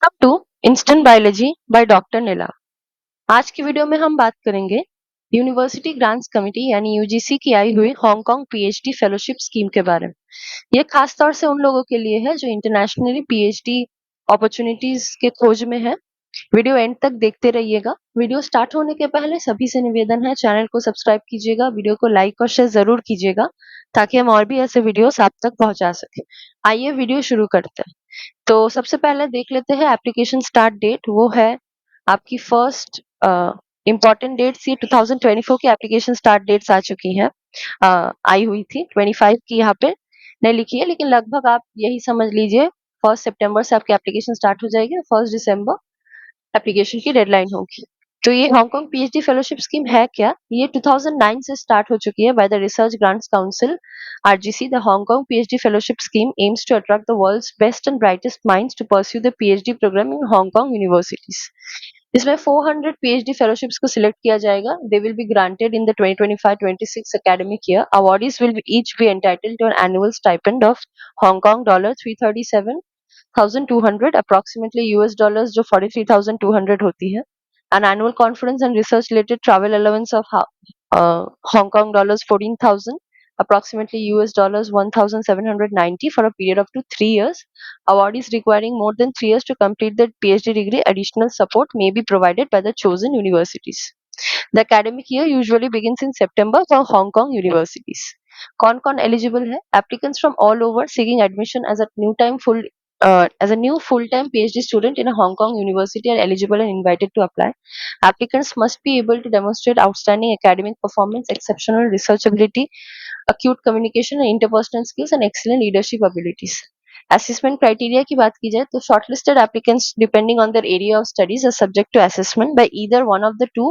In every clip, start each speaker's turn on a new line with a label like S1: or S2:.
S1: Welcome to instant biology by doctor Neela. आज की video में हम बात करेंगे यूनिवर्सिटी ग्रांट्स कमेटी यानी यूजीसी की आई हुई हांगकांग पीएचडी फेलोशिप स्कीम के बारे में। ये खास तौर से उन लोगों के लिए है जो इंटरनेशनली पीएचडी अपॉर्चुनिटीज के खोज में है। वीडियो एंड तक देखते रहिएगा। वीडियो स्टार्ट होने के पहले सभी से निवेदन है, चैनल को सब्सक्राइब कीजिएगा, वीडियो को लाइक और शेयर जरूर कीजिएगा ताकि हम और भी ऐसे वीडियोस आप तक पहुंचा सके। आइए वीडियो शुरू करते हैं। तो सबसे पहले देख लेते हैं एप्लीकेशन स्टार्ट डेट। वो है आपकी फर्स्ट इम्पोर्टेंट डेट्स। ये 2024 की एप्लीकेशन स्टार्ट डेट्स आ चुकी हैं। आई हुई थी 25 की, यहाँ पे नहीं लिखी है लेकिन लगभग आप यही समझ लीजिए 1 सितंबर से आपकी एप्लीकेशन स्टार्ट हो जाएगी। 1 दिसंबर एप्लीकेशन की डेडलाइन होगी। तो ये हांगकांग पीएचडी फेलोशिप स्कीम है क्या? ये 2009 से स्टार्ट हो चुकी है by the research grants council RGC. The Hong Kong PhD fellowship scheme aims to attract the world's best and brightest minds to pursue the PhD programme in Hong Kong universities. इसमें 400 PhD fellowships को select किया जाएगा। They will be granted in the 2025-26 academic year. Awardees will each be entitled to an annual stipend of Hong Kong dollar 337,200, approximately US dollars जो 43,200 होती है। An annual conference and research related travel allowance of Hong Kong dollars 14,000, approximately US dollars 1,790 for a period of 3 years. Awardees requiring more than 3 years to complete their PhD degree, additional support may be provided by the chosen universities. The academic year usually begins in September for Hong Kong universities. कौन कौन eligible है? Applicants from all over seeking admission as a new full-time PhD student in a Hong Kong university are eligible and invited to apply. Applicants must be able to demonstrate outstanding academic performance, exceptional research ability, acute communication and interpersonal skills, and excellent leadership abilities. Assessment criteria की बात की जाए तो shortlisted applicants depending on their area of studies are subject to assessment by either one of the two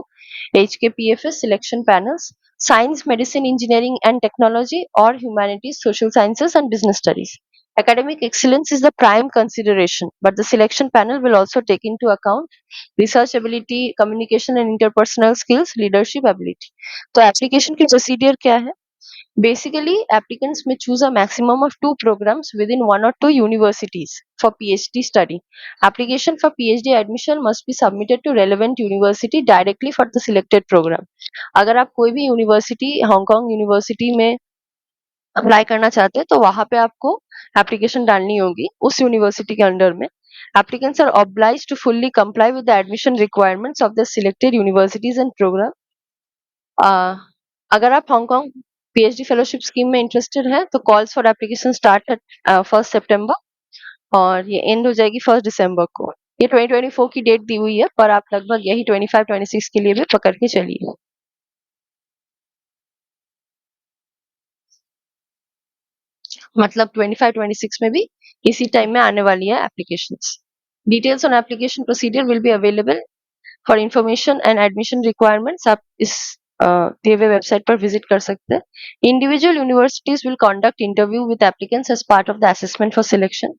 S1: HKPFS selection panels: science, medicine, engineering and technology, or humanities, social sciences and business studies. Academic excellence is the prime consideration, but the selection panel will also take into account research ability, communication and interpersonal skills, leadership ability. तो application की procedure क्या है? Basically, applicants may choose a maximum of 2 programs within 1 or 2 universities for PhD study. Application for PhD admission must be submitted to relevant university directly for the selected program. अगर आप कोई भी university Hong Kong university में apply करना चाहते हैं तो वहां पे आपको एप्लीकेशन डालनी होगी उस यूनिवर्सिटी के अंडर में। Applicants are obliged to fully comply with the admission requirements of the selected universities and program. अगर आप हांगकांग पीएचडी फेलोशिप स्कीम में इंटरेस्टेड है तो calls for application start at 1 सितंबर और ये एंड हो जाएगी 1 दिसंबर को। ये 2024 की डेट दी हुई है पर आप लगभग यही 25-26 के लिए भी पकड़ के चलिए। मतलब 25-26 में भी इसी टाइम में आने वाली है applications. Details on application procedure will be available for information and admission requirements. आप इस दिए हुए वेबसाइट पर विजिट कर सकते हैं। Individual universities will conduct interview with applicants as part of the assessment for selection.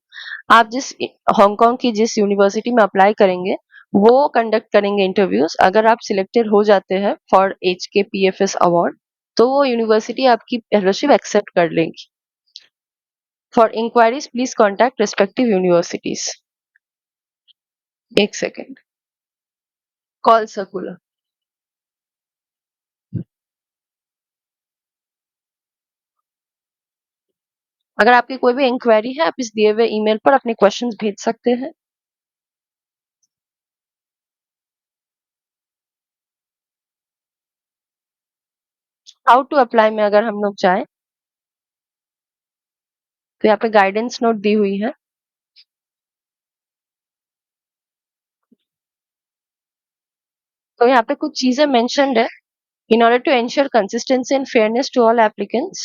S1: आप जिस हांगकांग की जिस यूनिवर्सिटी में अप्लाई करेंगे वो कंडक्ट करेंगे इंटरव्यूज। अगर आप सिलेक्टेड हो जाते हैं फॉर HKPFS अवार्ड तो वो यूनिवर्सिटी आपकी फेलोशिप एक्सेप्ट कर लेंगी। For enquiries please contact respective universities. एक सेकेंड। Call circular. अगर आपकी कोई भी इंक्वायरी है आप इस दिए हुए ईमेल पर अपने क्वेश्चंस भेज सकते हैं। हाउ टू अप्लाई में अगर हम लोग जाए तो यहाँ पे गाइडेंस नोट दी हुई है। तो यहाँ पे कुछ चीजें मेंशन्ड है। In order to ensure consistency and fairness to all applicants,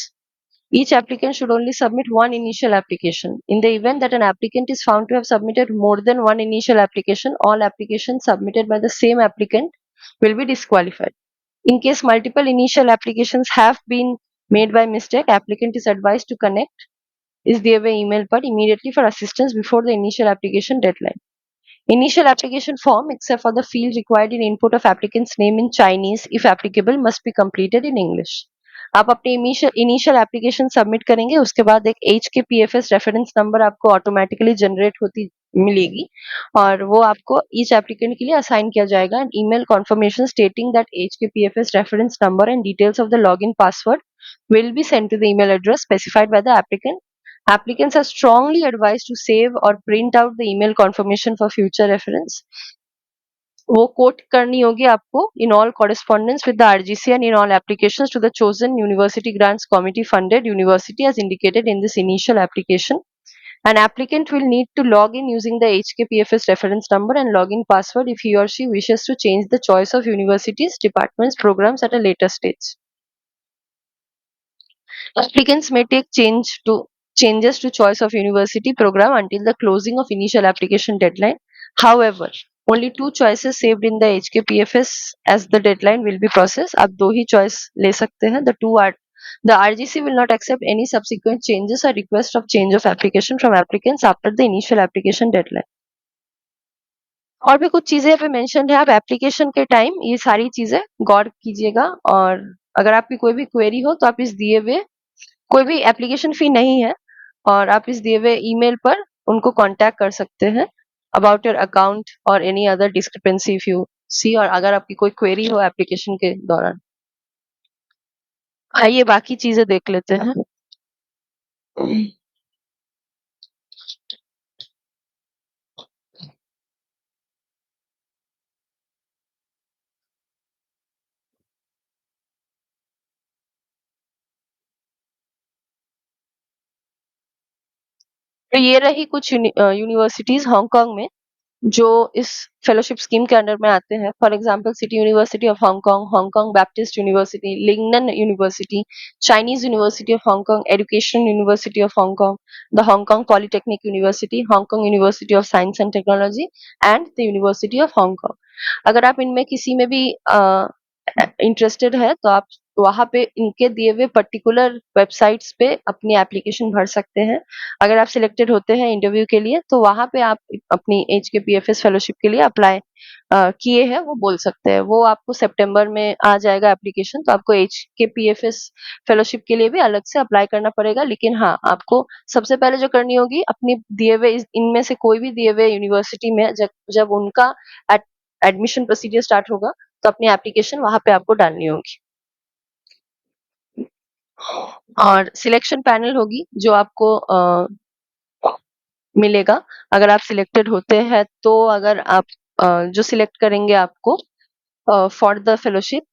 S1: each applicant should only submit one initial application. In the event that an applicant is found to have submitted more than one initial application, all applications submitted by the same applicant will be disqualified. In case multiple initial applications have been made by mistake, applicant is advised to connect is दिए हुए email पर immediately for assistance before the initial application deadline. Initial application form, except for the field required in input of applicant's name in Chinese, if applicable, must be completed in English. आप अपने initial application submit करेंगे उसके बाद एक HKPFS reference number आपको automatically generate मिलेगी और वो आपको ईच एप्लीकेंट के लिए असाइन किया जाएगा and email conformation stating that HKPFS reference number and details of the login password will be sent to the email address specified by the applicant. Applicants are strongly advised to save or print out the email confirmation for future reference. वो coat करनी होगी आपको in all correspondence with the RGC and in all applications to the chosen university grants committee funded university as indicated in this initial application. An applicant will need to log in using the HKPFS reference number and login password if he or she wishes to change the choice of universities, departments, programs at a later stage. Applicants may take changes to choice of university program until the closing of initial application deadline. However, only 2 choices saved in the HKPFS as the deadline will be processed. आप 2 ही choice ले सकते हैं. The RGC will not accept any subsequent changes or request of change of application from applicants after the initial application deadline. और भी कुछ चीजें यहाँ पे मेंशन है. आप एप्लीकेशन के टाइम ये सारी चीजें गौर कीजिएगा और अगर आपकी कोई भी क्वेरी हो तो आप इस दिए हुए कोई भी एप्लीकेशन फी नहीं है और आप इस दिए हुए ईमेल पर उनको कांटेक्ट कर सकते हैं अबाउट योर अकाउंट और any other discrepancy if you see और अगर आपकी कोई क्वेरी हो एप्लीकेशन के दौरान. आइए बाकी चीजें देख लेते हैं. तो ये रही कुछ यूनिवर्सिटीज हांगकांग में जो इस फेलोशिप स्कीम के अंडर में आते हैं. For example city university of Hong Kong, Hong Kong Baptist university, Lingnan university, Chinese university of Hong Kong, education university of Hong Kong, the Hong Kong polytechnic university, Hong Kong university of science and technology and the university of Hong Kong. अगर आप इनमें किसी में भी interested है तो आप वहाँ पे इनके दिए हुए पर्टिकुलर वेबसाइट्स पे अपनी एप्लीकेशन भर सकते हैं. अगर आप सिलेक्टेड होते हैं इंटरव्यू के लिए तो वहाँ पे आप अपनी HKPFS फेलोशिप के लिए अप्लाई किए हैं वो बोल सकते हैं. वो आपको सितंबर में आ जाएगा एप्लीकेशन तो आपको HKPFS फेलोशिप के लिए भी अलग से अप्लाई करना पड़ेगा. लेकिन हाँ आपको सबसे पहले जो करनी होगी अपनी दिए हुए इनमें से कोई भी दिए हुए यूनिवर्सिटी में जब जब उनका एडमिशन प्रोसीजर स्टार्ट होगा तो अपनी एप्लीकेशन वहाँ पे आपको डालनी होगी. और सिलेक्शन पैनल होगी जो आपको मिलेगा अगर आप सिलेक्टेड होते हैं तो अगर आप जो सिलेक्ट करेंगे आपको for the fellowship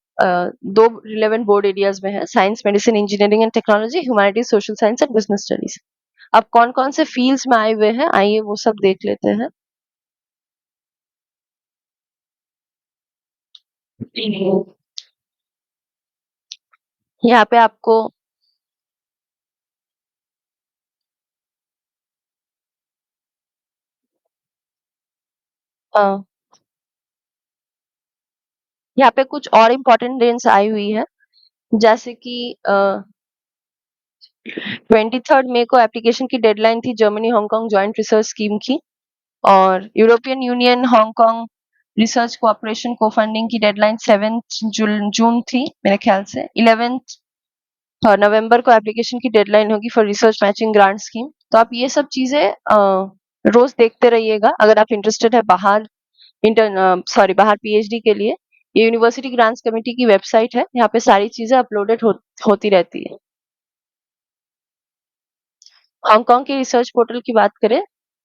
S1: 2 relevant board areas में है science medicine engineering and technology humanities social science and business studies. अब कौन कौन से फील्ड्स में आए हुए हैं आइए वो सब देख लेते हैं. यहाँ पे आपको अ, यहाँ पे कुछ और इम्पोर्टेंट डेट्स आई हुई है जैसे कि 23 मई को एप्लीकेशन की डेडलाइन थी Germany Hong Kong joint research scheme की और European union Hong Kong research cooperation को फंडिंग की डेडलाइन 7 जून थी मेरे ख्याल से. 11 नवंबर को एप्लीकेशन की डेडलाइन होगी for research matching grant scheme. तो आप ये सब चीजें रोज देखते रहिएगा अगर आप इंटरेस्टेड है बाहर PhD के लिए. ये यूनिवर्सिटी ग्रांट्स कमेटी की वेबसाइट है. यहाँ पे सारी चीजें अपलोडेड होती रहती है. हांगकांग के रिसर्च पोर्टल की बात करें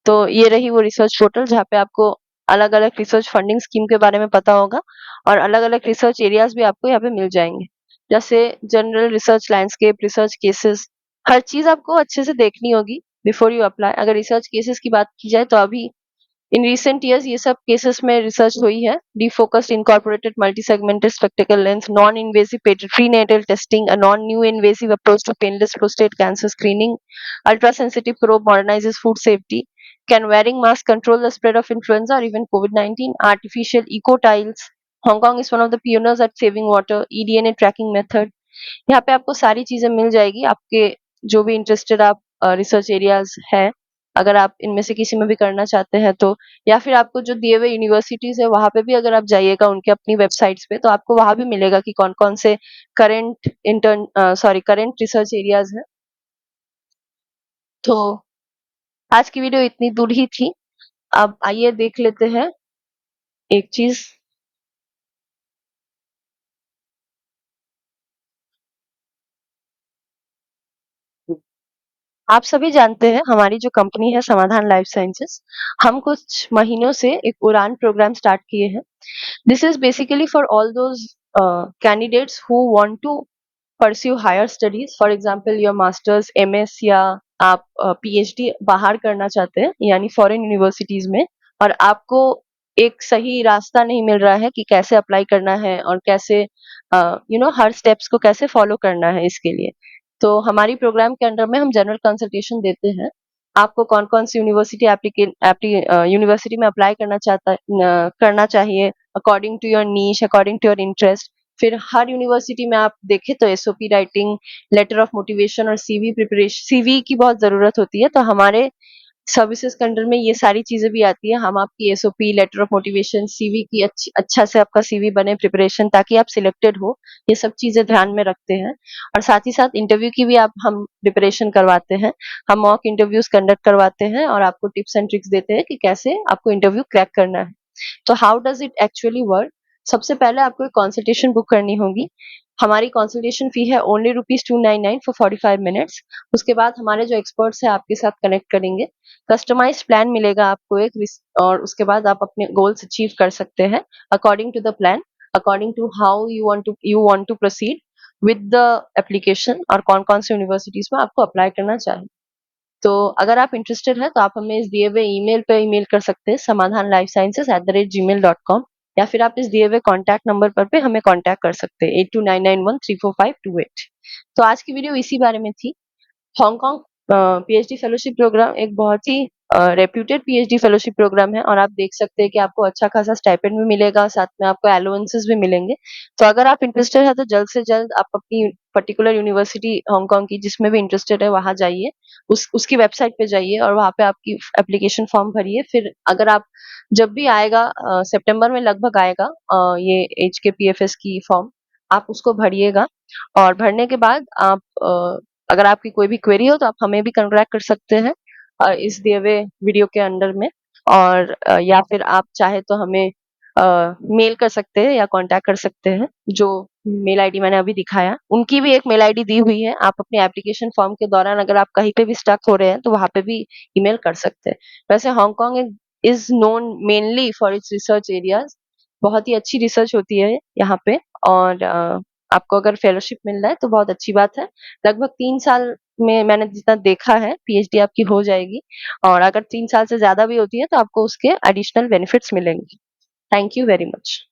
S1: तो ये रही वो रिसर्च पोर्टल जहाँ पे आपको अलग अलग रिसर्च फंडिंग स्कीम के बारे में पता होगा और अलग अलग रिसर्च एरियाज भी आपको यहाँ पे मिल जाएंगे जैसे general research landscape research cases. हर चीज आपको अच्छे से देखनी होगी बिफोर यू अप्लाई. अगर रिसर्च केसेस की बात की जाए तो अभी इन recent years ये सब केसेस में रिसर्च हुई है. Defocused incorporated multi-segmented spectacle lens, non-invasive prenatal testing, a non-new invasive approach to painless prostate cancer screening, ultra-sensitive probe modernizes food safety. Can wearing mask control the spread of influenza or even COVID-19? Artificial eco tiles. Hong Kong is one of the pioneers at saving water. eDNA tracking method. यहाँ पे आपको सारी चीजें मिल जाएगी आपके जो भी interested आप रिसर्च एरियाज है अगर आप इनमें से किसी में भी करना चाहते हैं तो या फिर आपको जो दिए हुए यूनिवर्सिटीज है वहां पे भी अगर आप जाइएगा उनके अपनी वेबसाइट्स पे तो आपको वहां भी मिलेगा कि कौन कौन से करंट रिसर्च एरियाज है. तो आज की वीडियो इतनी दूर ही थी. अब आइए देख लेते हैं एक चीज़। आप सभी जानते हैं हमारी जो कंपनी है समाधान लाइफ साइंसेस, हम कुछ महीनों से एक उड़ान प्रोग्राम स्टार्ट किए हैं। This is basically for all those candidates who want to pursue higher studies, for example your masters, MS, या आप पीएचडी बाहर करना चाहते हैं यानी फॉरेन यूनिवर्सिटीज में, और आपको एक सही रास्ता नहीं मिल रहा है कि कैसे अप्लाई करना है और कैसे हर स्टेप्स को कैसे फॉलो करना है इसके लिए। तो हमारी प्रोग्राम के अंडर में हम जनरल कंसल्टेशन देते हैं। आपको कौन कौन सी यूनिवर्सिटी में अप्लाई करना चाहिए according to your niche, according to your interest. फिर हर यूनिवर्सिटी में आप देखें तो SOP writing, letter of motivation और सीवी प्रिपरेशन, सीवी की बहुत जरूरत होती है, तो हमारे सर्विसेज के अंडर में ये सारी चीजें भी आती है। हम आपकी SOP, letter of motivation, CV की अच्छा से आपका सीवी बने, प्रिपरेशन, ताकि आप सिलेक्टेड हो, ये सब चीजें ध्यान में रखते हैं। और साथ ही साथ इंटरव्यू की भी आप हम प्रिपरेशन करवाते हैं। हम मॉक इंटरव्यूज कंडक्ट करवाते हैं और आपको टिप्स एंड ट्रिक्स देते हैं कि कैसे आपको इंटरव्यू क्रैक करना है। तो how does it actually work? सबसे पहले आपको एक कंसल्टेशन बुक करनी होगी। हमारी कंसल्टेशन फी है ओनली ₹299 फॉर 45 मिनट्स। उसके बाद हमारे जो एक्सपर्ट्स हैं आपके साथ कनेक्ट करेंगे। कस्टमाइज्ड प्लान मिलेगा आपको और उसके बाद आप अपने गोल्स अचीव कर सकते हैं according to the plan, according to how you want to proceed with the application, और कौन कौन से यूनिवर्सिटीज में आपको अप्लाई करना चाहिए। तो अगर आप इंटरेस्टेड हैं तो आप हमें इस दिए हुए ईमेल पे ईमेल कर सकते हैं, samadhanlifesciences@gmail.com, या फिर आप इस दिए हुए कॉन्टैक्ट नंबर पर पे हमें कॉन्टैक्ट कर सकते हैं 8299134528। तो आज की वीडियो इसी बारे में थी। हांगकांग पीएचडी फेलोशिप प्रोग्राम एक बहुत ही रेप्यूटेड पीएचडी फेलोशिप प्रोग्राम है, और आप देख सकते हैं कि आपको अच्छा खासा स्टाइपेंड भी मिलेगा, साथ में आपको अलाउंसेस भी मिलेंगे। तो अगर आप इंटरेस्टेड है तो जल्द से जल्द आप अपनी पर्टिकुलर यूनिवर्सिटी हांगकांग की जिसमें भी इंटरेस्टेड है वहां जाइए, उसकी वेबसाइट पे जाइए और वहां पे आपकी एप्लीकेशन फॉर्म भरिए। फिर अगर आप जब भी आएगा सितंबर में लगभग आएगा ये एच के पीएफएस की फॉर्म, आप उसको भरिएगा। और भरने के बाद आप अगर आपकी कोई भी क्वेरी हो तो आप हमें भी कॉन्टैक्ट कर सकते हैं इस दिए हुए वीडियो के अंडर में, और या फिर आप चाहे तो हमें मेल कर सकते हैं या कॉन्टैक्ट कर सकते हैं। जो मेल आईडी मैंने अभी दिखाया, उनकी भी एक मेल आईडी दी हुई है। आप अपने एप्लीकेशन फॉर्म के दौरान अगर आप कहीं पे भी स्टक हो रहे हैं तो वहां पे भी ईमेल कर सकते हैं। वैसे Hong Kong is known mainly for its research areas. बहुत ही अच्छी रिसर्च होती है यहाँ पे, और आपको अगर फेलोशिप मिल रहा है तो बहुत अच्छी बात है। लगभग 3 साल में मैंने जितना देखा है पीएचडी आपकी हो जाएगी, और अगर 3 साल से ज्यादा भी होती है तो आपको उसके एडिशनल बेनिफिट्स मिलेंगे। Thank you very much.